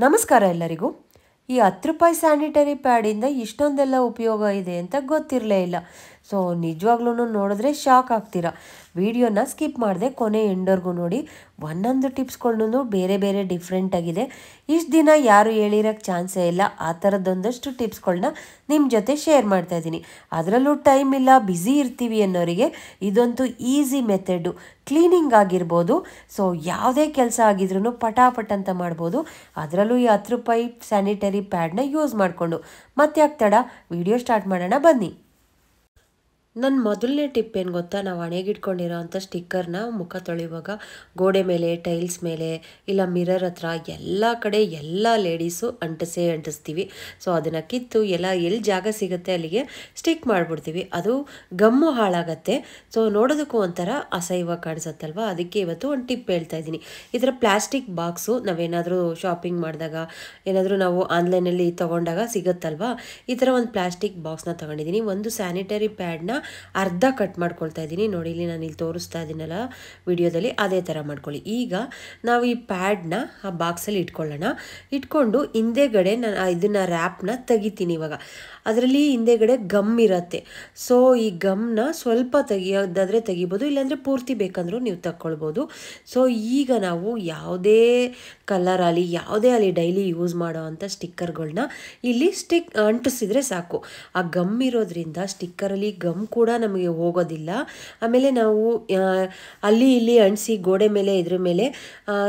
ನಮಸ್ಕಾರ ಎಲ್ಲರಿಗೂ. ಈ 10 ರೂಪಾಯಿ ಸ್ಯಾನಿಟರಿ ಪ್ಯಾಡಿಂದ ಇಷ್ಟೊಂದೆಲ್ಲ ಉಪಯೋಗ ಇದೆ ಅಂತ ಗೊತ್ತಿರಲೇ ಇಲ್ಲ. ಸೊ ನಿಜವಾಗ್ಲೂ ನೋಡಿದ್ರೆ ಶಾಕ್ ಆಗ್ತೀರಾ. ವಿಡಿಯೋನ ಸ್ಕಿಪ್ ಮಾಡದೆ ಕೊನೆ ಎಂಡರ್ಗೂ ನೋಡಿ. ಒಂದೊಂದು ಟಿಪ್ಸ್ಗಳನ್ನು ಬೇರೆ ಬೇರೆ ಡಿಫ್ರೆಂಟ್ ಆಗಿದೆ. ಇಷ್ಟು ದಿನ ಯಾರು ಹೇಳಿರೋಕ್ಕೆ ಚಾನ್ಸೇ ಇಲ್ಲ. ಆ ಥರದ್ದೊಂದಷ್ಟು ಟಿಪ್ಸ್ಗಳನ್ನ ನಿಮ್ಮ ಜೊತೆ ಶೇರ್ ಮಾಡ್ತಾ ಇದ್ದೀನಿ. ಅದರಲ್ಲೂ ಟೈಮ್ ಇಲ್ಲ, ಬ್ಯುಸಿ ಇರ್ತೀವಿ ಅನ್ನೋರಿಗೆ ಇದಂತೂ ಈಸಿ ಮೆಥಡು. ಕ್ಲೀನಿಂಗ್ ಆಗಿರ್ಬೋದು, ಸೊ ಯಾವುದೇ ಕೆಲಸ ಆಗಿದ್ರೂ ಪಟಾಪಟ್ ಅಂತ ಮಾಡ್ಬೋದು. ಅದರಲ್ಲೂ ಈ 10 ರೂಪಾಯಿ ಸ್ಯಾನಿಟರಿ ಪ್ಯಾಡ್ನ ಯೂಸ್ ಮಾಡಿಕೊಂಡು. ಮತ್ತೆ ಯಾಕೆ ತಡ, ವಿಡಿಯೋ ಸ್ಟಾರ್ಟ್ ಮಾಡೋಣ ಬನ್ನಿ. ನನ್ನ ಮೊದಲನೇ ಟಿಪ್ ಏನು ಗೊತ್ತಾ, ನಾವು ಹಣೆಗಿಟ್ಕೊಂಡಿರೋ ಅಂಥ ಸ್ಟಿಕ್ಕರ್ನ ಮುಖ ತೊಳೆಯುವಾಗ ಗೋಡೆ ಮೇಲೆ, ಟೈಲ್ಸ್ ಮೇಲೆ, ಇಲ್ಲ ಮಿರರ್ ಹತ್ರ ಎಲ್ಲ ಕಡೆ ಎಲ್ಲ ಲೇಡೀಸು ಅಂಟಿಸ್ತೀವಿ. ಸೊ ಅದನ್ನು ಕಿತ್ತು ಎಲ್ಲಿ ಜಾಗ ಸಿಗುತ್ತೆ ಅಲ್ಲಿಗೆ ಸ್ಟಿಕ್ ಮಾಡಿಬಿಡ್ತೀವಿ. ಅದು ಗಮ್ಮು ಹಾಳಾಗತ್ತೆ. ಸೊ ನೋಡೋದಕ್ಕೂ ಒಂಥರ ಅಸಹ್ಯವಾಗಿ ಕಾಣಿಸುತ್ತಲ್ವ. ಅದಕ್ಕೆ ಇವತ್ತು ಒಂದು ಟಿಪ್ ಹೇಳ್ತಾ ಇದ್ದೀನಿ. ಈ ಥರ ಪ್ಲಾಸ್ಟಿಕ್ ಬಾಕ್ಸು ನಾವೇನಾದರೂ ಶಾಪಿಂಗ್ ಮಾಡಿದಾಗ, ಏನಾದರೂ ನಾವು ಆನ್ಲೈನಲ್ಲಿ ತೊಗೊಂಡಾಗ ಸಿಗುತ್ತಲ್ವ, ಈ ಥರ ಒಂದು ಪ್ಲಾಸ್ಟಿಕ್ ಬಾಕ್ಸ್ನ ತೊಗೊಂಡಿದ್ದೀನಿ. ಒಂದು ಸ್ಯಾನಿಟರಿ ಪ್ಯಾಡ್ನ ಅರ್ಧ ಕಟ್ ಮಾಡ್ಕೊಳ್ತಾ ಇದ್ದೀನಿ. ನೋಡಿ, ಇಲ್ಲಿ ನಾನು ಇಲ್ಲಿ ತೋರಿಸ್ತಾ ಇದ್ದೀನಲ್ಲ ವಿಡಿಯೋದಲ್ಲಿ, ಅದೇ ಥರ ಮಾಡ್ಕೊಳ್ಳಿ. ಈಗ ನಾವು ಈ ಪ್ಯಾಡ್ನ ಆ ಬಾಕ್ಸಲ್ಲಿ ಇಟ್ಕೊಂಡು ಹಿಂದೆಗಡೆ ನಾನು ಇದನ್ನು ರ್ಯಾಪ್ನ ತೆಗಿತೀನಿ. ಇವಾಗ ಅದರಲ್ಲಿ ಹಿಂದೆಗಡೆ ಗಮ್ ಇರುತ್ತೆ. ಸೊ ಈ ಗಮ್ನ ಸ್ವಲ್ಪ ತೆಗಿಯೋದಾದರೆ ತೆಗಿಬೋದು, ಇಲ್ಲಾಂದರೆ ಪೂರ್ತಿ ಬೇಕಂದ್ರೂ ನೀವು ತಗೊಳ್ಬೋದು. ಸೊ ಈಗ ನಾವು ಯಾವುದೇ ಕಲರಲ್ಲಿ ಯಾವುದೇ ಅಲ್ಲಿ ಡೈಲಿ ಯೂಸ್ ಮಾಡೋ ಅಂಥ ಸ್ಟಿಕ್ಕರ್ಗಳನ್ನ ಇಲ್ಲಿ ಅಂಟಿಸಿದ್ರೆ ಸಾಕು. ಆ ಗಮ್ ಇರೋದ್ರಿಂದ ಸ್ಟಿಕ್ಕರಲ್ಲಿ ಗಮ್ ಕೂಡ ನಮಗೆ ಹೋಗೋದಿಲ್ಲ. ಆಮೇಲೆ ನಾವು ಅಲ್ಲಿ ಇಲ್ಲಿ ಅಂಟಿಸಿ ಗೋಡೆ ಮೇಲೆ ಇದ್ರ ಮೇಲೆ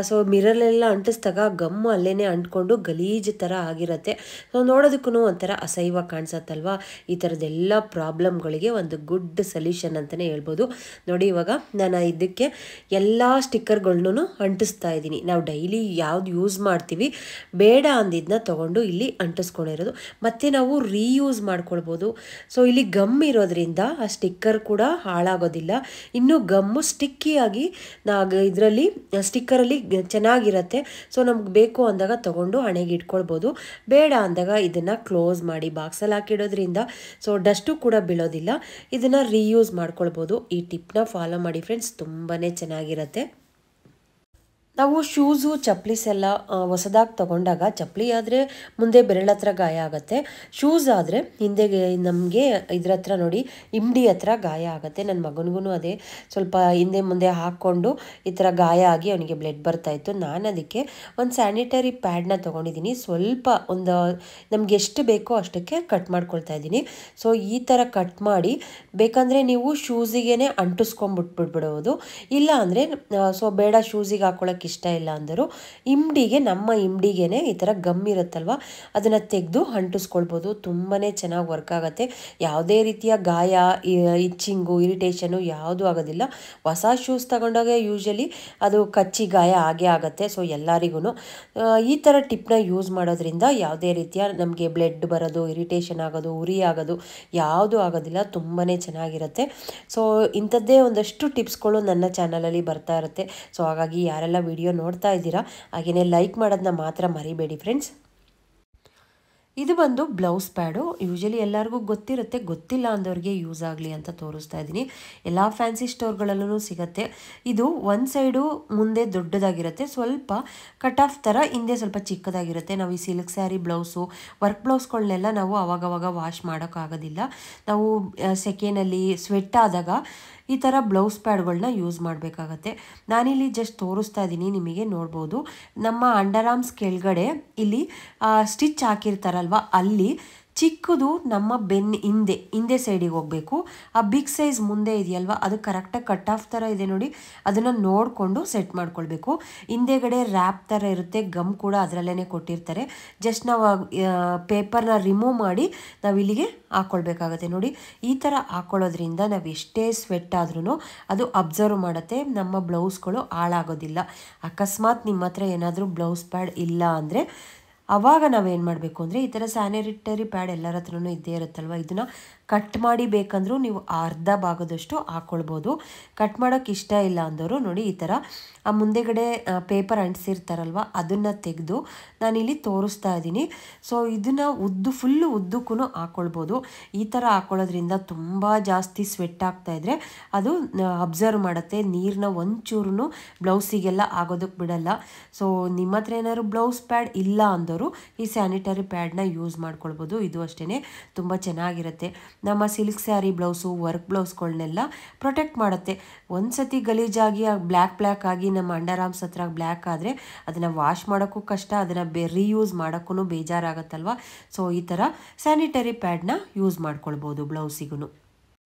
ಸೊ ಮಿರರ್ಲೆಲ್ಲ ಅಂಟಿಸಿದಾಗ ಗಮ್ಮು ಅಲ್ಲೇ ಅಂಟ್ಕೊಂಡು ಗಲೀಜು ಥರ ಆಗಿರುತ್ತೆ. ಸೊ ನೋಡೋದಕ್ಕೂ ಒಂಥರ ಅಸಹ್ಯವಾಗಿ ಕಾಣಿಸುತ್ತಲ್ವ. ಈ ಥರದ್ದೆಲ್ಲ ಪ್ರಾಬ್ಲಮ್ಗಳಿಗೆ ಒಂದು ಗುಡ್ ಸೊಲ್ಯೂಷನ್ ಅಂತಲೇ ಹೇಳ್ಬೋದು. ನೋಡಿ, ಇವಾಗ ನಾನು ಇದಕ್ಕೆ ಎಲ್ಲ ಸ್ಟಿಕ್ಕರ್ಗಳ್ನೂ ಅಂಟಿಸ್ತಾ ಇದ್ದೀನಿ. ನಾವು ಡೈಲಿ ಯಾವ್ದು ಯೂಸ್ ಮಾಡ್ತೀವಿ ಬೇಡ ಅಂದಿದ್ದನ್ನ ತೊಗೊಂಡು ಇಲ್ಲಿ ಅಂಟಿಸ್ಕೊಂಡಿರೋದು. ಮತ್ತು ನಾವು ರೀಯೂಸ್ ಮಾಡ್ಕೊಳ್ಬೋದು. ಸೊ ಇಲ್ಲಿ ಗಮ್ ಇರೋದ್ರಿಂದ ಆ ಸ್ಟಿಕ್ಕರ್ ಕೂಡ ಹಾಳಾಗೋದಿಲ್ಲ. ಇನ್ನು ಗಮ್ಮು ಸ್ಟಿಕ್ಕಿಯಾಗಿ ಇದರಲ್ಲಿ ಸ್ಟಿಕ್ಕರಲ್ಲಿ ಚೆನ್ನಾಗಿರುತ್ತೆ. ಸೊ ನಮ್ಗೆ ಬೇಕು ಅಂದಾಗ ತೊಗೊಂಡು ಹಣೆಗೆ ಇಟ್ಕೊಳ್ಬೋದು. ಬೇಡ ಅಂದಾಗ ಇದನ್ನು ಕ್ಲೋಸ್ ಮಾಡಿ ಬಾಕ್ಸಲ್ಲಿ ಹಾಕಿಡೋದ್ರಿಂದ ಸೊ ಡಸ್ಟು ಕೂಡ ಬೀಳೋದಿಲ್ಲ. ಇದನ್ನು ರೀಯೂಸ್ ಮಾಡ್ಕೊಳ್ಬೋದು. ಈ ಟಿಪ್ನ ಫಾಲೋ ಮಾಡಿ ಫ್ರೆಂಡ್ಸ್, ತುಂಬಾ ಚೆನ್ನಾಗಿರುತ್ತೆ. ನಾವು ಶೂಸು, ಚಪ್ಪಲೀಸ್ ಎಲ್ಲ ಹೊಸದಾಗಿ ತೊಗೊಂಡಾಗ ಚಪ್ಪಲಿ ಆದರೆ ಮುಂದೆ ಬೆರಳ ಹತ್ರ ಗಾಯ ಆಗುತ್ತೆ. ಶೂಸ್ ಆದರೆ ಹಿಂದೆಗೆ ನಮಗೆ ಇದ್ರ ಹತ್ರ ನೋಡಿ ಇಂಡಿ ಹತ್ರ ಗಾಯ ಆಗುತ್ತೆ. ನನ್ನ ಮಗನಿಗೂ ಅದೇ ಸ್ವಲ್ಪ ಹಿಂದೆ ಮುಂದೆ ಹಾಕ್ಕೊಂಡು ಈ ಥರ ಗಾಯ ಆಗಿ ಅವನಿಗೆ ಬ್ಲಡ್ ಬರ್ತಾಯಿತ್ತು. ನಾನು ಅದಕ್ಕೆ ಒಂದು ಸ್ಯಾನಿಟರಿ ಪ್ಯಾಡ್ನ ತೊಗೊಂಡಿದ್ದೀನಿ. ಸ್ವಲ್ಪ ನಮ್ಗೆ ಎಷ್ಟು ಬೇಕೋ ಅಷ್ಟಕ್ಕೆ ಕಟ್ ಮಾಡ್ಕೊಳ್ತಾ ಇದ್ದೀನಿ. ಸೊ ಈ ಥರ ಕಟ್ ಮಾಡಿ ಬೇಕಂದರೆ ನೀವು ಶೂಸಿಗೆ ಅಂಟಿಸ್ಕೊಂಡ್ಬಿಟ್ಬಿಡ್ಬೋದು. ಇಲ್ಲ ಅಂದರೆ ಸೊ ಬೇಡ, ಶೂಸಿಗೆ ಹಾಕ್ಕೊಳ್ಳೋಕೆ ಇಷ್ಟ ಇಲ್ಲ ಅಂದರು ನಮ್ಮ ಇಂಡಿಗೆ ಈ ಥರ ಗಮ್ ಇರುತ್ತಲ್ವ, ಅದನ್ನು ತೆಗೆದು ಅಂಟಿಸ್ಕೊಳ್ಬೋದು. ತುಂಬಾ ಚೆನ್ನಾಗಿ ವರ್ಕ್ ಆಗುತ್ತೆ. ಯಾವುದೇ ರೀತಿಯ ಗಾಯ, ಇಚ್ಚಿಂಗು, ಇರಿಟೇಷನು ಯಾವುದೂ ಆಗೋದಿಲ್ಲ. ಹೊಸ ಶೂಸ್ ತಗೊಂಡಾಗ ಯೂಶಲಿ ಅದು ಕಚ್ಚಿ ಗಾಯ ಆಗೇ ಆಗುತ್ತೆ. ಸೊ ಎಲ್ಲರಿಗೂ ಈ ಥರ ಟಿಪ್ನ ಯೂಸ್ ಮಾಡೋದ್ರಿಂದ ಯಾವುದೇ ರೀತಿಯ ನಮಗೆ ಬ್ಲಡ್ ಬರೋದು, ಇರಿಟೇಷನ್ ಆಗೋದು, ಉರಿ ಆಗೋದು ಯಾವುದೂ ಆಗೋದಿಲ್ಲ. ತುಂಬಾ ಚೆನ್ನಾಗಿರುತ್ತೆ. ಸೊ ಇಂಥದ್ದೇ ಒಂದಷ್ಟು ಟಿಪ್ಸ್ಗಳು ನನ್ನ ಚಾನಲಲ್ಲಿ ಬರ್ತಾ ಇರುತ್ತೆ. ಸೊ ಹಾಗಾಗಿ ಯಾರೆಲ್ಲ ವಿಡಿಯೋ ನೋಡ್ತಾ ಇದ್ದೀರಾ ಹಾಗೆಯೇ ಲೈಕ್ ಮಾಡೋದನ್ನ ಮಾತ್ರ ಮರಿಬೇಡಿ ಫ್ರೆಂಡ್ಸ್. ಇದು ಬಂದು ಬ್ಲೌಸ್ ಪ್ಯಾಡು. ಯೂಶಲಿ ಎಲ್ಲರಿಗೂ ಗೊತ್ತಿರುತ್ತೆ, ಗೊತ್ತಿಲ್ಲ ಅಂದವ್ರಿಗೆ ಯೂಸ್ ಆಗಲಿ ಅಂತ ತೋರಿಸ್ತಾ ಇದ್ದೀನಿ. ಎಲ್ಲ ಫ್ಯಾನ್ಸಿ ಸ್ಟೋರ್ಗಳಲ್ಲೂ ಸಿಗುತ್ತೆ. ಇದು ಒಂದು ಸೈಡು ಮುಂದೆ ದೊಡ್ಡದಾಗಿರುತ್ತೆ, ಸ್ವಲ್ಪ ಕಟ್ ಆಫ್ ಥರ ಹಿಂದೆ ಸ್ವಲ್ಪ ಚಿಕ್ಕದಾಗಿರುತ್ತೆ. ನಾವು ಈ ಸಿಲ್ಕ್ ಸ್ಯಾರಿ ಬ್ಲೌಸು, ವರ್ಕ್ ಬ್ಲೌಸ್ಗಳನ್ನೆಲ್ಲ ನಾವು ಅವಾಗವಾಗ ವಾಶ್ ಮಾಡೋಕ್ಕಾಗೋದಿಲ್ಲ. ನಾವು ಸೆಕೆನಲ್ಲಿ ಸ್ವೆಟ್ ಆದಾಗ ಈ ಥರ ಬ್ಲೌಸ್ ಪ್ಯಾಡ್ಗಳನ್ನ ಯೂಸ್ ಮಾಡಬೇಕಾಗತ್ತೆ. ನಾನಿಲ್ಲಿ ಜಸ್ಟ್ ತೋರಿಸ್ತಾ ಇದ್ದೀನಿ, ನಿಮಗೆ ನೋಡ್ಬೋದು. ನಮ್ಮ ಅಂಡರ್ ಆರ್ಮ್ಸ್ ಕೆಳಗಡೆ ಇಲ್ಲಿ ಸ್ಟಿಚ್ ಹಾಕಿರ್ತಾರಲ್ವ, ಅಲ್ಲಿ ಚಿಕ್ಕದು ನಮ್ಮ ಹಿಂದೆ ಸೈಡಿಗೆ ಹೋಗಬೇಕು. ಆ ಬಿಗ್ ಸೈಜ್ ಮುಂದೆ ಇದೆಯಲ್ವ, ಅದು ಕರೆಕ್ಟಾಗಿ ಕಟ್ ಆಫ್ ಥರ ಇದೆ ನೋಡಿ, ಅದನ್ನು ನೋಡಿಕೊಂಡು ಸೆಟ್ ಮಾಡ್ಕೊಳ್ಬೇಕು. ಹಿಂದೆಗಡೆ ರ್ಯಾಪ್ ಥರ ಇರುತ್ತೆ, ಗಮ್ ಕೂಡ ಅದರಲ್ಲೇ ಕೊಟ್ಟಿರ್ತಾರೆ. ಜಸ್ಟ್ ನಾವು ಪೇಪರ್ನ ರಿಮೂವ್ ಮಾಡಿ ನಾವು ಇಲ್ಲಿಗೆ ಹಾಕ್ಕೊಳ್ಬೇಕಾಗತ್ತೆ. ನೋಡಿ, ಈ ಥರ ಹಾಕ್ಕೊಳ್ಳೋದ್ರಿಂದ ನಾವು ಎಷ್ಟೇ ಸ್ವೆಟ್ ಆದ್ರೂ ಅದು ಅಬ್ಸರ್ವ್ ಮಾಡುತ್ತೆ, ನಮ್ಮ ಬ್ಲೌಸ್ಗಳು ಹಾಳಾಗೋದಿಲ್ಲ. ಅಕಸ್ಮಾತ್ ನಿಮ್ಮ ಹತ್ರ ಏನಾದರೂ ಬ್ಲೌಸ್ ಪ್ಯಾಡ್ ಇಲ್ಲ ಅಂದರೆ ಆವಾಗ ನಾವೇನು ಮಾಡಬೇಕು ಅಂದರೆ ಈ ಥರ ಸ್ಯಾನಿಟರಿ ಪ್ಯಾಡ್ ಎಲ್ಲರ ಹತ್ರನೂ ಇದ್ದೇ ಇರುತ್ತಲ್ವ, ಇದನ್ನು ಕಟ್ ಮಾಡಿ ಬೇಕಂದ್ರೂ ನೀವು ಅರ್ಧ ಭಾಗದಷ್ಟು ಹಾಕ್ಕೊಳ್ಬೋದು. ಕಟ್ ಮಾಡೋಕ್ಕೆ ಇಷ್ಟ ಇಲ್ಲ ಅಂದವರು ನೋಡಿ ಈ ಥರ ಆ ಮುಂದೆಗಡೆ ಪೇಪರ್ ಅಂಟಿಸಿರ್ತಾರಲ್ವ ಅದನ್ನು ತೆಗೆದು ನಾನಿಲ್ಲಿ ತೋರಿಸ್ತಾ ಇದ್ದೀನಿ. ಸೊ ಇದನ್ನು ಫುಲ್ಲು ಉದ್ದಕ್ಕೂ ಹಾಕ್ಕೊಳ್ಬೋದು. ಈ ಥರ ಹಾಕ್ಕೊಳ್ಳೋದ್ರಿಂದ ತುಂಬ ಜಾಸ್ತಿ ಸ್ವೆಟ್ ಆಗ್ತಾಯಿದ್ರೆ ಅದು ಅಬ್ಸರ್ವ್ ಮಾಡುತ್ತೆ, ನೀರನ್ನ ಒಂಚೂರು ಬ್ಲೌಸಿಗೆಲ್ಲ ಆಗೋದಕ್ಕೆ ಬಿಡಲ್ಲ. ಸೊ ನಿಮ್ಮ ಹತ್ರ ಏನಾದ್ರು ಬ್ಲೌಸ್ ಪ್ಯಾಡ್ ಇಲ್ಲ ಅಂದವರು ಈ ಸ್ಯಾನಿಟರಿ ಪ್ಯಾಡ್ನ ಯೂಸ್ ಮಾಡ್ಕೊಳ್ಬೋದು. ಇದು ಅಷ್ಟೇ ತುಂಬ ಚೆನ್ನಾಗಿರುತ್ತೆ. ನಮ್ಮ ಸಿಲ್ಕ್ ಸ್ಯಾರಿ ಬ್ಲೌಸು, ವರ್ಕ್ ಬ್ಲೌಸ್ಗಳನ್ನೆಲ್ಲ ಪ್ರೊಟೆಕ್ಟ್ ಮಾಡುತ್ತೆ. ಒಂದು ಸತಿ ಗಲೀಜಾಗಿ ಬ್ಲ್ಯಾಕ್ ಆಗಿ ನಮ್ಮ ಅಂಡರ್ ಆರ್ಮ್ಸ್ ಹತ್ರ ಬ್ಲ್ಯಾಕ್ ಆದರೆ ಅದನ್ನು ವಾಶ್ ಮಾಡೋಕ್ಕೂ ಕಷ್ಟ, ಅದನ್ನು ರೀಯೂಸ್ ಮಾಡೋಕ್ಕೂ ಬೇಜಾರಾಗತ್ತಲ್ವ. ಸೊ ಈ ಥರ ಸ್ಯಾನಿಟರಿ ಪ್ಯಾಡ್ನ ಯೂಸ್ ಮಾಡ್ಕೊಳ್ಬೋದು ಬ್ಲೌಸಿಗೂ.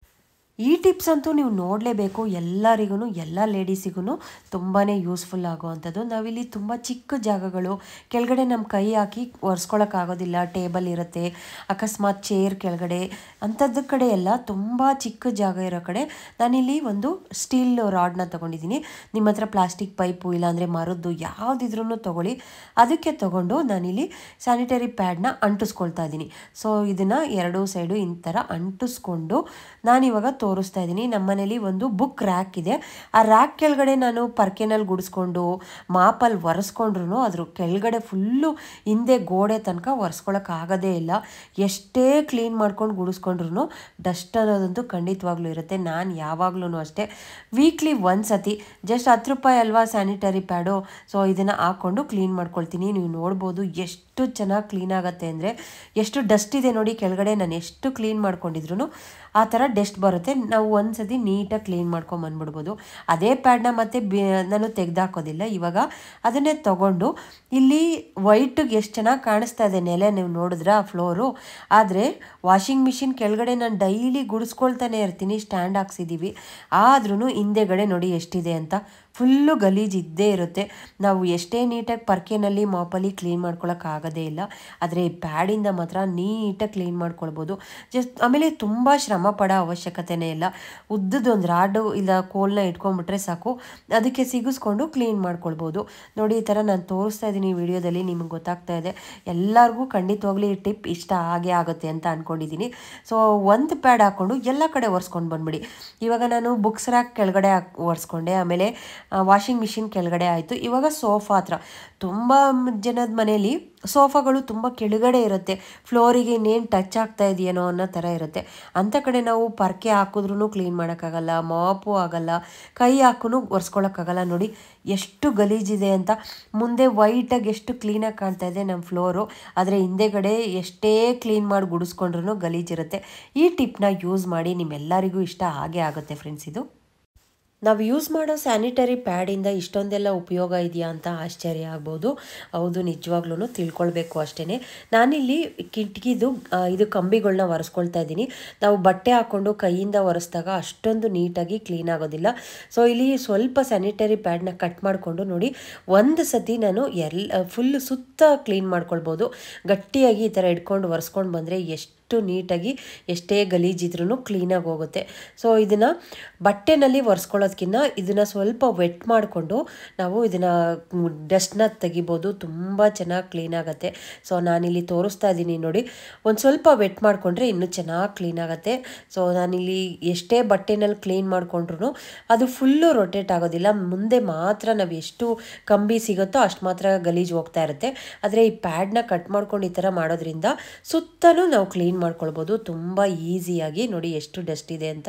ಈ ಟಿಪ್ಸ್ ಅಂತೂ ನೀವು ನೋಡಲೇಬೇಕು. ಎಲ್ಲರಿಗೂ, ಎಲ್ಲ ಲೇಡೀಸಿಗೂ ತುಂಬಾ ಯೂಸ್ಫುಲ್ ಆಗುವಂಥದ್ದು. ನಾವಿಲ್ಲಿ ತುಂಬ ಚಿಕ್ಕ ಜಾಗಗಳು ಕೆಳಗಡೆ ನಮ್ಮ ಕೈ ಹಾಕಿ ಒರೆಸ್ಕೊಳ್ಳೋಕ್ಕಾಗೋದಿಲ್ಲ, ಟೇಬಲ್ ಇರುತ್ತೆ, ಅಕಸ್ಮಾತ್ ಚೇರ್ ಕೆಳಗಡೆ ಅಂಥದ್ದು ಕಡೆ ಎಲ್ಲ ತುಂಬ ಚಿಕ್ಕ ಜಾಗ ಇರೋ ಕಡೆ ನಾನಿಲ್ಲಿ ಒಂದು ಸ್ಟೀಲ್ ರಾಡ್ನ ತೊಗೊಂಡಿದ್ದೀನಿ. ನಿಮ್ಮ ಹತ್ರ ಪ್ಲಾಸ್ಟಿಕ್ ಪೈಪು ಇಲ್ಲಾಂದರೆ ಮರದ್ದು ಯಾವುದಿದ್ರೂ ತೊಗೊಳ್ಳಿ. ಅದಕ್ಕೆ ತೊಗೊಂಡು ನಾನಿಲ್ಲಿ ಸ್ಯಾನಿಟರಿ ಪ್ಯಾಡ್ನ ಅಂಟಿಸ್ಕೊಳ್ತಾ ಇದ್ದೀನಿ. ಸೊ ಇದನ್ನು ಎರಡೂ ಸೈಡು ಈ ಥರ ಅಂಟಿಸ್ಕೊಂಡು ನಾನಿವಾಗ ತೋರಿಸ್ತಾ ಇದ್ದೀನಿ. ನಮ್ಮ ಮನೇಲಿ ಒಂದು ಬುಕ್ ರ್ಯಾಕ್ ಇದೆ. ಆ ರ್ಯಾಕ್ ಕೆಳಗಡೆ ನಾನು ಪರ್ಕೆನಲ್ಲಿ ಗುಡಿಸ್ಕೊಂಡು ಮಾಪಲ್ಲಿ ಒರೆಸ್ಕೊಂಡ್ರು ಅದ್ರ ಕೆಳಗಡೆ ಫುಲ್ಲು ಹಿಂದೆ ಗೋಡೆ ತನಕ ಒರೆಸ್ಕೊಳಕ್ಕಾಗೋದೇ ಇಲ್ಲ. ಎಷ್ಟೇ ಕ್ಲೀನ್ ಮಾಡ್ಕೊಂಡು ಗುಡಿಸ್ಕೊಂಡ್ರು ಡಸ್ಟ್ ಅನ್ನೋದಂತೂ ಖಂಡಿತವಾಗ್ಲೂ ಇರುತ್ತೆ. ನಾನು ಯಾವಾಗ್ಲೂ ಅಷ್ಟೇ ವೀಕ್ಲಿ ಒಂದು ಸತಿ ಜಸ್ಟ್ 10 ರೂಪಾಯಿ ಅಲ್ವಾ ಸ್ಯಾನಿಟರಿ ಪ್ಯಾಡು, ಸೊ ಇದನ್ನು ಹಾಕ್ಕೊಂಡು ಕ್ಲೀನ್ ಮಾಡ್ಕೊಳ್ತೀನಿ. ನೀವು ನೋಡ್ಬೋದು ಎಷ್ಟು ಚೆನ್ನಾಗಿ ಕ್ಲೀನ್ ಆಗುತ್ತೆ ಅಂದರೆ. ಎಷ್ಟು ಡಸ್ಟ್ ಇದೆ ನೋಡಿ ಕೆಳಗಡೆ, ನಾನು ಎಷ್ಟು ಕ್ಲೀನ್ ಮಾಡ್ಕೊಂಡಿದ್ರು ಆ ಥರ ಡಸ್ಟ್ ಬರುತ್ತೆ. ನಾವು ಒಂದು ಸತಿ ನೀಟಾಗಿ ಕ್ಲೀನ್ ಮಾಡ್ಕೊಂಡು ಬಂದ್ಬಿಡ್ಬೋದು. ಅದೇ ಪ್ಯಾಡ್ನ ಮತ್ತೆ ನಾನು ತೆಗೆದಾಕೋದಿಲ್ಲ. ಇವಾಗ ಅದನ್ನೇ ತೊಗೊಂಡು ಇಲ್ಲಿ ವೈಟಿಗೆ ಎಷ್ಟು ಚೆನ್ನಾಗಿ ಕಾಣಿಸ್ತಾ ಇದೆ ನೆಲೆ, ನೀವು ನೋಡಿದ್ರೆ ಆ ಫ್ಲೋರು. ಆದರೆ ವಾಷಿಂಗ್ ಮಿಷಿನ್ ಕೆಳಗಡೆ ನಾನು ಡೈಲಿ ಗುಡಿಸ್ಕೊಳ್ತಾನೆ ಇರ್ತೀನಿ, ಸ್ಟ್ಯಾಂಡ್ ಹಾಕ್ಸಿದ್ದೀವಿ. ಆದ್ರೂ ಹಿಂದೆಗಡೆ ನೋಡಿ ಎಷ್ಟಿದೆ ಅಂತ, ಫುಲ್ಲು ಗಲೀಜು ಇದ್ದೇ ಇರುತ್ತೆ. ನಾವು ಎಷ್ಟೇ ನೀಟಾಗಿ ಪರ್ಕೆನಲ್ಲಿ ಮಾಪಲ್ಲಿ ಕ್ಲೀನ್ ಮಾಡ್ಕೊಳಕ್ಕಾಗೋದೇ ಇಲ್ಲ. ಆದರೆ ಈ ಪ್ಯಾಡಿಂದ ಮಾತ್ರ ನೀಟಾಗಿ ಕ್ಲೀನ್ ಮಾಡ್ಕೊಳ್ಬೋದು. ಆಮೇಲೆ ತುಂಬ ಶ್ರಮ ಪಡೋ ಅವಶ್ಯಕತೆನೇ ಇಲ್ಲ. ಉದ್ದದೊಂದು ರಾಡು ಇಲ್ಲ ಕೋಲ್ನ ಇಟ್ಕೊಂಡ್ಬಿಟ್ರೆ ಸಾಕು, ಅದಕ್ಕೆ ಸಿಗಿಸ್ಕೊಂಡು ಕ್ಲೀನ್ ಮಾಡ್ಕೊಳ್ಬೋದು. ನೋಡಿ ಈ ಥರ ನಾನು ತೋರಿಸ್ತಾ ಇದ್ದೀನಿ ಈ ವಿಡಿಯೋದಲ್ಲಿ, ನಿಮಗೆ ಗೊತ್ತಾಗ್ತಾ ಇದೆ. ಎಲ್ಲರಿಗೂ ಖಂಡಿತವಾಗ್ಲೂ ಈ ಟಿಪ್ ಇಷ್ಟ ಆಗೇ ಆಗುತ್ತೆ ಅಂತ ಅಂದ್ಕೊಂಡಿದ್ದೀನಿ. ಸೊ ಒಂದು ಪ್ಯಾಡ್ ಹಾಕ್ಕೊಂಡು ಎಲ್ಲ ಕಡೆ ಒರೆಸ್ಕೊಂಡು ಬಂದ್ಬಿಡಿ. ಇವಾಗ ನಾನು ಬುಕ್ಸ್ ರ್ಯಾಕ್ ಕೆಳಗಡೆ ಒರೆಸ್ಕೊಂಡೆ, ಆಮೇಲೆ ವಾಷಿಂಗ್ ಮಿಷಿನ್ ಕೆಳಗಡೆ ಆಯಿತು. ಇವಾಗ ಸೋಫಾ ಹತ್ರ ತುಂಬ ಜನದ ಮನೇಲಿ ಸೋಫಾಗಳು ತುಂಬ ಕೆಳಗಡೆ ಇರುತ್ತೆ, ಫ್ಲೋರಿಗೆ ಇನ್ನೇನು ಟಚ್ ಆಗ್ತಾ ಇದೆಯೇನೋ ಅನ್ನೋ ಥರ ಇರುತ್ತೆ. ಅಂಥ ಕಡೆ ನಾವು ಪರ್ಕೆ ಹಾಕಿದ್ರೂ ಕ್ಲೀನ್ ಮಾಡೋಕ್ಕಾಗಲ್ಲ, ಮಾಪು ಆಗಲ್ಲ, ಕೈ ಹಾಕೂ ಒರೆಸ್ಕೊಳಕ್ಕಾಗಲ್ಲ. ನೋಡಿ ಎಷ್ಟು ಗಲೀಜಿದೆ ಅಂತ. ಮುಂದೆ ವೈಟಾಗಿ ಎಷ್ಟು ಕ್ಲೀನಾಗಿ ಕಾಣ್ತಾ ಇದೆ ನಮ್ಮ ಫ್ಲೋರು, ಆದರೆ ಹಿಂದೆಗಡೆ ಎಷ್ಟೇ ಕ್ಲೀನ್ ಮಾಡಿ ಗುಡಿಸ್ಕೊಂಡ್ರೂ ಗಲೀಜಿರುತ್ತೆ. ಈ ಟಿಪ್ನ ಯೂಸ್ ಮಾಡಿ, ನಿಮ್ಮೆಲ್ಲರಿಗೂ ಇಷ್ಟ ಆಗೇ ಆಗುತ್ತೆ ಫ್ರೆಂಡ್ಸ್. ಇದು ನಾವು ಯೂಸ್ ಮಾಡೋ ಸ್ಯಾನಿಟರಿ ಪ್ಯಾಡಿಂದ ಇಷ್ಟೊಂದೆಲ್ಲ ಉಪಯೋಗ ಇದೆಯಾ ಅಂತ ಆಶ್ಚರ್ಯ ಆಗ್ಬೋದು. ಹೌದು, ನಿಜವಾಗ್ಲೂ ತಿಳ್ಕೊಳ್ಬೇಕು ಅಷ್ಟೇ. ನಾನಿಲ್ಲಿ ಕಿಟಕಿದು ಇದು ಕಂಬಿಗಳನ್ನ ಒರೆಸ್ಕೊಳ್ತಾ ಇದ್ದೀನಿ. ನಾವು ಬಟ್ಟೆ ಹಾಕ್ಕೊಂಡು ಕೈಯಿಂದ ಒರೆಸಿದಾಗ ಅಷ್ಟೊಂದು ನೀಟಾಗಿ ಕ್ಲೀನ್ ಆಗೋದಿಲ್ಲ. ಸೊ ಇಲ್ಲಿ ಸ್ವಲ್ಪ ಸ್ಯಾನಿಟರಿ ಪ್ಯಾಡ್ನ ಕಟ್ ಮಾಡಿಕೊಂಡು ನೋಡಿ ಒಂದು ಸತಿ ನಾನು ಫುಲ್ ಸುತ್ತ ಕ್ಲೀನ್ ಮಾಡ್ಕೊಳ್ಬೋದು. ಗಟ್ಟಿಯಾಗಿ ಈ ಥರ ಇಟ್ಕೊಂಡು ಒರೆಸ್ಕೊಂಡು ಬಂದರೆ ಎಷ್ಟು ನೀಟಾಗಿ ಎಷ್ಟೇ ಗಲೀಜಿದ್ರೂ ಕ್ಲೀನಾಗಿ ಹೋಗುತ್ತೆ. ಸೊ ಇದನ್ನು ಬಟ್ಟೆನಲ್ಲಿ ಒರೆಸ್ಕೊಳ್ಳೋದಕ್ಕಿಂತ ಇದನ್ನು ಸ್ವಲ್ಪ ವೆಟ್ ಮಾಡಿಕೊಂಡು ನಾವು ಇದನ್ನು ಡಸ್ಟ್ನ ತೆಗಿಬೋದು, ತುಂಬ ಚೆನ್ನಾಗಿ ಕ್ಲೀನ್ ಆಗುತ್ತೆ. ಸೊ ನಾನಿಲ್ಲಿ ತೋರಿಸ್ತಾ ಇದ್ದೀನಿ ನೋಡಿ, ಒಂದು ಸ್ವಲ್ಪ ವೆಟ್ ಮಾಡಿಕೊಂಡ್ರೆ ಇನ್ನೂ ಚೆನ್ನಾಗಿ ಕ್ಲೀನ್ ಆಗುತ್ತೆ. ಸೊ ನಾನಿಲ್ಲಿ ಎಷ್ಟೇ ಬಟ್ಟೆನಲ್ಲಿ ಕ್ಲೀನ್ ಮಾಡಿಕೊಂಡ್ರು ಅದು ಫುಲ್ಲು ರೊಟೇಟ್ ಆಗೋದಿಲ್ಲ, ಮುಂದೆ ಮಾತ್ರ ನಾವು ಎಷ್ಟು ಕಂಬಿ ಸಿಗುತ್ತೋ ಅಷ್ಟು ಮಾತ್ರ ಗಲೀಜು ಹೋಗ್ತಾ ಇರುತ್ತೆ. ಆದರೆ ಈ ಪ್ಯಾಡ್ನ ಕಟ್ ಮಾಡ್ಕೊಂಡು ಈ ಥರ ಮಾಡೋದ್ರಿಂದ ಸುತ್ತಲೂ ನಾವು ಕ್ಲೀನ್ ಮಾಡ್ಕೊಳ್ಬೋದು ತುಂಬ ಈಸಿಯಾಗಿ. ನೋಡಿ ಎಷ್ಟು ಡಸ್ಟ್ ಇದೆ ಅಂತ.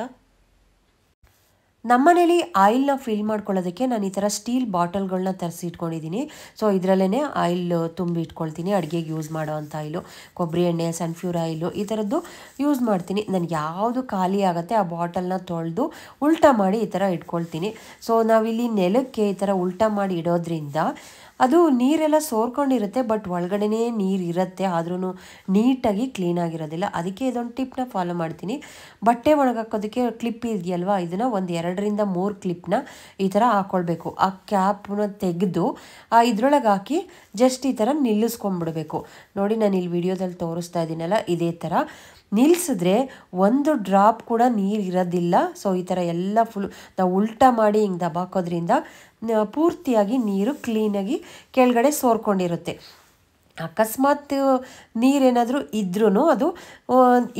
ನಮ್ಮನೇಲಿ ಆಯಿಲ್ನ ಫಿಲ್ ಮಾಡ್ಕೊಳ್ಳೋದಕ್ಕೆ ನಾನು ಈ ಥರ ಸ್ಟೀಲ್ ಬಾಟಲ್ಗಳನ್ನ ತರಿಸಿ ಇಟ್ಕೊಂಡಿದ್ದೀನಿ. ಸೊ ಇದರಲ್ಲೇ ಆಯಿಲ್ ತುಂಬಿ ಇಟ್ಕೊಳ್ತೀನಿ. ಅಡುಗೆಗೆ ಯೂಸ್ ಮಾಡೋ ಅಂಥ ಆಯಿಲು, ಕೊಬ್ಬರಿ ಎಣ್ಣೆ, ಸನ್ಫ್ಯೂರ್ ಆಯಿಲು ಈ ಥರದ್ದು ಯೂಸ್ ಮಾಡ್ತೀನಿ. ನನಗೆ ಯಾವುದು ಖಾಲಿ ಆಗುತ್ತೆ ಆ ಬಾಟಲ್ನ ತೊಳೆದು ಉಲ್ಟಾ ಮಾಡಿ ಈ ಥರ ಇಟ್ಕೊಳ್ತೀನಿ. ಸೊ ನಾವಿಲ್ಲಿ ನೆಲಕ್ಕೆ ಈ ಥರ ಉಲ್ಟಾ ಮಾಡಿ ಇಡೋದ್ರಿಂದ ಅದು ನೀರೆಲ್ಲ ಸೋರ್ಕೊಂಡಿರುತ್ತೆ, ಬಟ್ ಒಳಗಡೆನೇ ನೀರು ಇರುತ್ತೆ, ಆದ್ರೂ ನೀಟಾಗಿ ಕ್ಲೀನಾಗಿರೋದಿಲ್ಲ. ಅದಕ್ಕೆ ಇದೊಂದು ಟಿಪ್ನ ಫಾಲೋ ಮಾಡ್ತೀನಿ. ಬಟ್ಟೆ ಒಣಗಾಕೋದಕ್ಕೆ ಕ್ಲಿಪ್ ಇದೆಯಲ್ವಾ, ಇದನ್ನು ಒಂದು 2ರಿಂದ 3 ಕ್ಲಿಪ್ನ ಈ ಥರ ಹಾಕ್ಕೊಳ್ಬೇಕು. ಆ ಕ್ಯಾಪ್ನ ತೆಗೆದು ಇದ್ರೊಳಗೆ ಹಾಕಿ ಜಸ್ಟ್ ಈ ಥರ ನಿಲ್ಲಿಸ್ಕೊಂಡ್ಬಿಡ್ಬೇಕು. ನೋಡಿ ನಾನು ಇಲ್ಲಿ ವಿಡಿಯೋದಲ್ಲಿ ತೋರಿಸ್ತಾ ಇದ್ದೀನಲ್ಲ, ಇದೇ ಥರ ನಿಲ್ಲಿಸಿದ್ರೆ ಒಂದು ಡ್ರಾಪ್ ಕೂಡ ನೀರು ಇರೋದಿಲ್ಲ. ಸೊ ಈ ಥರ ಎಲ್ಲ ಫುಲ್ ನಾವು ಉಲ್ಟಾ ಮಾಡಿ ಹಿಂಗೆ ದಬಾಕೋದ್ರಿಂದ ಪೂರ್ತಿಯಾಗಿ ನೀರು ಕ್ಲೀನಾಗಿ ಕೆಳಗಡೆ ಸೋರ್ಕೊಂಡಿರುತ್ತೆ. ಅಕಸ್ಮಾತ್ ನೀರೇನಾದರೂ ಇದ್ರೂ ಅದು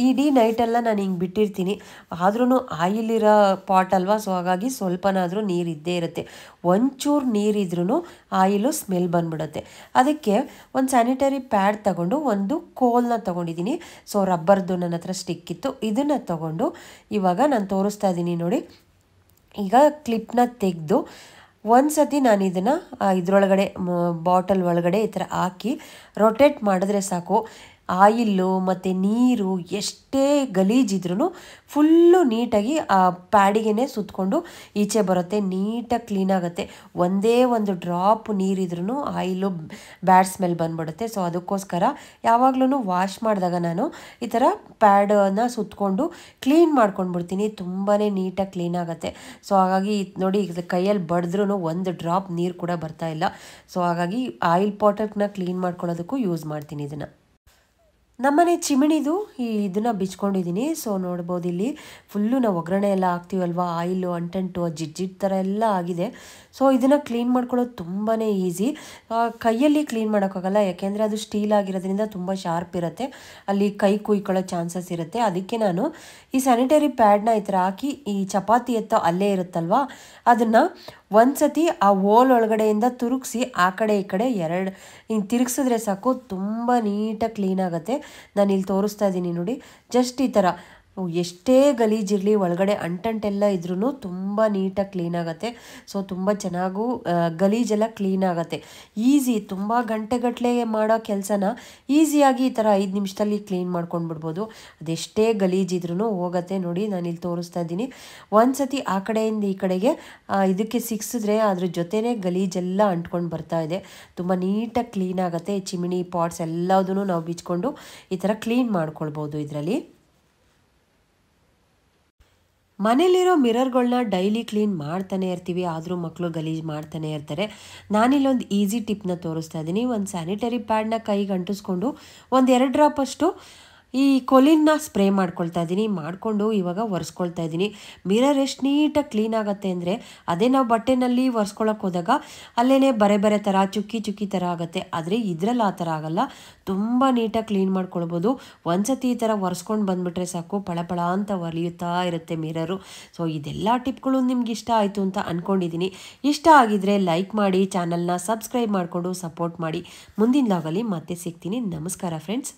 ಇಡೀ ನೈಟೆಲ್ಲ ನಾನು ಹಿಂಗೆ ಬಿಟ್ಟಿರ್ತೀನಿ. ಆದ್ರೂ ಆಯಿಲಿರೋ ಪಾಟ್ ಅಲ್ವಾ, ಸೊ ಹಾಗಾಗಿ ಸ್ವಲ್ಪನಾದರೂ ನೀರು ಇದ್ದೇ ಇರುತ್ತೆ. ಒಂಚೂರು ನೀರಿದ್ರೂ ಆಯಿಲು ಸ್ಮೆಲ್ ಬಂದ್ಬಿಡುತ್ತೆ. ಅದಕ್ಕೆ ಒಂದು ಸ್ಯಾನಿಟರಿ ಪ್ಯಾಡ್ ತಗೊಂಡು ಒಂದು ಕೋಲ್ನ ತೊಗೊಂಡಿದ್ದೀನಿ. ಸೊ ರಬ್ಬರ್ದು ನನ್ನ ಹತ್ರ ಸ್ಟಿಕ್ ಇತ್ತು, ಇದನ್ನು ತಗೊಂಡು ಇವಾಗ ನಾನು ತೋರಿಸ್ತಾ ಇದ್ದೀನಿ ನೋಡಿ. ಈಗ ಕ್ಲಿಪ್ನ ತೆಗೆದು ಒಂದು ಸತಿ ನಾನು ಇದನ್ನು ಇದರೊಳಗಡೆ ಬಾಟಲ್ ಒಳಗಡೆ ಈ ಥರ ಹಾಕಿ ರೊಟೇಟ್ ಮಾಡಿದ್ರೆ ಸಾಕು. ಆಯಿಲ್ಲು ಮತ್ತು ನೀರು ಎಷ್ಟೇ ಗಲೀಜಿದ್ರೂ ಫುಲ್ಲು ನೀಟಾಗಿ ಆ ಪ್ಯಾಡಿಗೆ ಸುತ್ತಕೊಂಡು ಈಚೆ ಬರುತ್ತೆ, ನೀಟಾಗಿ ಕ್ಲೀನಾಗುತ್ತೆ. ಒಂದೇ ಒಂದು ಡ್ರಾಪ್ ನೀರಿದ್ರೂ ಆಯಿಲು ಬ್ಯಾಡ್ ಸ್ಮೆಲ್ ಬಂದ್ಬಿಡುತ್ತೆ. ಸೊ ಅದಕ್ಕೋಸ್ಕರ ಯಾವಾಗಲೂ ವಾಶ್ ಮಾಡಿದಾಗ ನಾನು ಈ ಥರ ಪ್ಯಾಡನ್ನು ಸುತ್ತಕೊಂಡು ಕ್ಲೀನ್ ಮಾಡ್ಕೊಂಡ್ಬಿಡ್ತೀನಿ. ತುಂಬಾ ನೀಟಾಗಿ ಕ್ಲೀನಾಗುತ್ತೆ. ಸೊ ಹಾಗಾಗಿ ನೋಡಿ, ಇದು ಕೈಯಲ್ಲಿ ಬಡಿದ್ರೂ ಒಂದು ಡ್ರಾಪ್ ನೀರು ಕೂಡ ಬರ್ತಾ ಇಲ್ಲ. ಸೊ ಹಾಗಾಗಿ ಆಯಿಲ್ ಪಾಟನ್ನ ಕ್ಲೀನ್ ಮಾಡ್ಕೊಳ್ಳೋದಕ್ಕೂ ಯೂಸ್ ಮಾಡ್ತೀನಿ ಇದನ್ನು. ನಮ್ಮನೆ ಚಿಮಣಿದು ಇದನ್ನು ಬಿಚ್ಕೊಂಡಿದ್ದೀನಿ. ಸೊ ನೋಡ್ಬೋದು ಇಲ್ಲಿ ಫುಲ್ಲು ನಾವು ಒಗ್ಗರಣೆ ಎಲ್ಲ ಹಾಕ್ತೀವಲ್ವ, ಆಯಿಲು ಅಂಟಂಟು ಜಿಡ್ಜಿಡ್ ಥರ ಎಲ್ಲ ಆಗಿದೆ. ಸೊ ಇದನ್ನು ಕ್ಲೀನ್ ಮಾಡ್ಕೊಳ್ಳೋದು ತುಂಬಾ ಈಸಿ. ಕೈಯಲ್ಲಿ ಕ್ಲೀನ್ ಮಾಡೋಕ್ಕಾಗಲ್ಲ, ಯಾಕೆಂದರೆ ಅದು ಸ್ಟೀಲ್ ಆಗಿರೋದ್ರಿಂದ ತುಂಬ ಶಾರ್ಪ್ ಇರುತ್ತೆ, ಅಲ್ಲಿ ಕೈ ಕುಯ್ಕೊಳ್ಳೋ ಚಾನ್ಸಸ್ ಇರುತ್ತೆ. ಅದಕ್ಕೆ ನಾನು ಈ ಸ್ಯಾನಿಟರಿ ಪ್ಯಾಡ್ನ ಈ ಥರ ಹಾಕಿ, ಈ ಚಪಾತಿ ಎತ್ತೋ ಅಲ್ಲೇ ಇರುತ್ತಲ್ವ, ಅದನ್ನು ಒಂದು ಸತಿ ಆ ಓಲ್ ಒಳಗಡೆಯಿಂದ ತುರುಗಿಸಿ ಆ ಕಡೆ ಈ ಕಡೆ ಹಿಂಗೆ ತಿರುಗಿಸಿದ್ರೆ ಸಾಕು, ತುಂಬ ನೀಟಾಗಿ ಕ್ಲೀನ್ ಆಗುತ್ತೆ. ನಾನು ಇಲ್ಲಿ ತೋರಿಸ್ತಾ ಇದ್ದೀನಿ ನೋಡಿ, ಜಸ್ಟ್ ಈ ಥರ ಎಷ್ಟೇ ಗಲೀಜಿರಲಿ ಒಳಗಡೆ ಅಂಟಂಟೆಲ್ಲ ಇದ್ರೂ ತುಂಬ ನೀಟಾಗಿ ಕ್ಲೀನ್ ಆಗುತ್ತೆ. ಸೊ ತುಂಬ ಚೆನ್ನಾಗೂ ಗಲೀಜೆಲ್ಲ ಕ್ಲೀನ್ ಆಗುತ್ತೆ. ಈಸಿ, ತುಂಬ ಗಂಟೆಗಟ್ಟಲೆ ಮಾಡೋ ಕೆಲಸನ ಈಸಿಯಾಗಿ ಈ ಥರ 5 ನಿಮಿಷದಲ್ಲಿ ಕ್ಲೀನ್ ಮಾಡ್ಕೊಂಡು ಬಿಡ್ಬೋದು. ಅದೆಷ್ಟೇ ಗಲೀಜಿದ್ರೂ ಹೋಗುತ್ತೆ. ನೋಡಿ ನಾನು ಇಲ್ಲಿ ತೋರಿಸ್ತಾ ಇದ್ದೀನಿ. ಒಂದು ಸತಿ ಆ ಕಡೆಯಿಂದ ಈ ಕಡೆಗೆ ಇದಕ್ಕೆ ಸಿಕ್ಸಿದ್ರೆ ಅದ್ರ ಜೊತೆನೇ ಗಲೀಜೆಲ್ಲ ಅಂಟ್ಕೊಂಡು ಬರ್ತಾ ಇದೆ. ತುಂಬ ನೀಟಾಗಿ ಕ್ಲೀನ್ ಆಗುತ್ತೆ. ಚಿಮಿಣಿ ಪಾಟ್ಸ್ ಎಲ್ಲದನ್ನು ನಾವು ಬಿಚ್ಕೊಂಡು ಈ ಥರ ಕ್ಲೀನ್ ಮಾಡ್ಕೊಳ್ಬೋದು ಇದರಲ್ಲಿ. ಮನೇಲಿರೋ ಮಿರರ್ಗಳನ್ನ ಡೈಲಿ ಕ್ಲೀನ್ ಮಾಡ್ತಾನೆ ಇರ್ತೀವಿ, ಆದರೂ ಮಕ್ಕಳು ಗಲೀಜು ಮಾಡ್ತಾನೆ ಇರ್ತಾರೆ. ನಾನಿಲ್ಲೊಂದು ಈಸಿ ಟಿಪ್ನ ತೋರಿಸ್ತಾ ಇದ್ದೀನಿ. ಒಂದು ಸ್ಯಾನಿಟರಿ ಪ್ಯಾಡ್ನ ಕೈಗೆ ಅಂಟಿಸ್ಕೊಂಡು ಒಂದು 2 ಡ್ರಾಪಷ್ಟು ಈ ಕೊಲಿನ್ನ ಸ್ಪ್ರೇ ಮಾಡ್ಕೊಳ್ತಾ ಇದ್ದೀನಿ. ಮಾಡಿಕೊಂಡು ಇವಾಗ ಒರೆಸ್ಕೊಳ್ತಾ ಇದ್ದೀನಿ. ಮಿರರ್ ಎಷ್ಟು ನೀಟಾಗಿ ಕ್ಲೀನ್ ಆಗುತ್ತೆ ಅಂದರೆ, ಅದೇ ನಾವು ಬಟ್ಟೆನಲ್ಲಿ ಒರೆಸ್ಕೊಳಕ್ಕೆ ಹೋದಾಗ ಅಲ್ಲೇ ಬರೆ ಥರ ಚುಕ್ಕಿ ಚುಕ್ಕಿ ಥರ ಆಗುತ್ತೆ. ಆದರೆ ಇದರಲ್ಲಿ ಆ ಥರ ಆಗಲ್ಲ, ತುಂಬ ನೀಟಾಗಿ ಕ್ಲೀನ್ ಮಾಡ್ಕೊಳ್ಬೋದು. ಒಂದು ಸತಿ ಈ ಥರ ಒರೆಸ್ಕೊಂಡು ಬಂದುಬಿಟ್ರೆ ಸಾಕು, ಪಳಪಳ ಅಂತ ಹೊಲಿಯುತ್ತಾ ಇರುತ್ತೆ ಮಿರರು. ಸೊ ಇದೆಲ್ಲ ಟಿಪ್ಗಳು ನಿಮ್ಗೆ ಇಷ್ಟ ಆಯಿತು ಅಂತ ಅಂದ್ಕೊಂಡಿದ್ದೀನಿ. ಇಷ್ಟ ಆಗಿದ್ರೆ ಲೈಕ್ ಮಾಡಿ, ಚಾನಲ್ನ ಸಬ್ಸ್ಕ್ರೈಬ್ ಮಾಡಿಕೊಂಡು ಸಪೋರ್ಟ್ ಮಾಡಿ. ಮುಂದಿನ ಲಾಗಲ್ಲಿ ಮತ್ತೆ ಸಿಗ್ತೀನಿ. ನಮಸ್ಕಾರ ಫ್ರೆಂಡ್ಸ್.